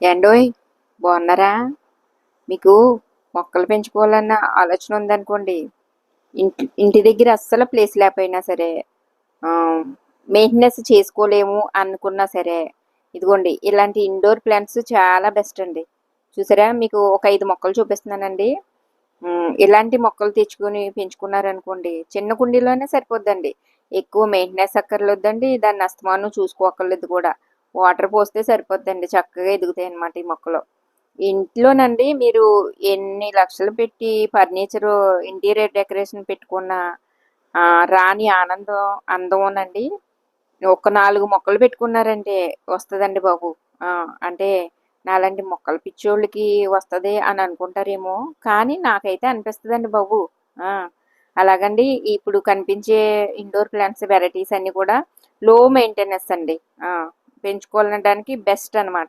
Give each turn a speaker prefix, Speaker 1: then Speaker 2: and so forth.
Speaker 1: ఏండోయ్, బాగున్నారా? మీకు మొక్కలు పెంచుకోవాలన్న ఆలోచన ఉందనుకోండి. ఇంటి దగ్గర అస్సలు ప్లేస్ లేకపోయినా సరే, మెయింటెనెన్స్ చేసుకోలేము అనుకున్నా సరే, ఇదిగోండి ఇలాంటి ఇండోర్ ప్లాంట్స్ చాలా బెస్ట్ అండి. చూసారా, మీకు ఒక 5 మొక్కలు చూపిస్తున్నానండి. ఇలాంటి మొక్కలు తెచ్చుకొని పెంచుకున్నారనుకోండి, చిన్న కుండీలోనే సరిపోద్దండి. ఎక్కువ మెయింటెనెన్స్ అక్కర్లేదండి, దాన్ని అస్తమానం చూసుకోక్కర్లేదు కూడా. వాటర్ పోస్తే సరిపోద్దండి, చక్కగా ఎదుగుతాయి అన్నమాట ఈ మొక్కలు. ఇంట్లోనండి మీరు ఎన్ని లక్షలు పెట్టి ఫర్నిచరు, ఇంటీరియర్ డెకరేషన్ పెట్టుకున్న రాని ఆనందం అందమునండి ఒక 4 మొక్కలు పెట్టుకున్నారంటే వస్తుందండి బాబు. ఆ, అంటే నాలాంటి మొక్కల పిచ్చోళ్ళకి వస్తుంది అని అనుకుంటారేమో, కానీ నాకైతే అనిపిస్తుందండి బాబు. ఆ, అలాగండి. ఇప్పుడు కనిపించే ఇండోర్ ప్లాంట్స్ వెరైటీస్ అన్నీ కూడా లో మెయింటెనెన్స్ అండి. పెంచుకోవడానికి బెస్ట్ అనమాట.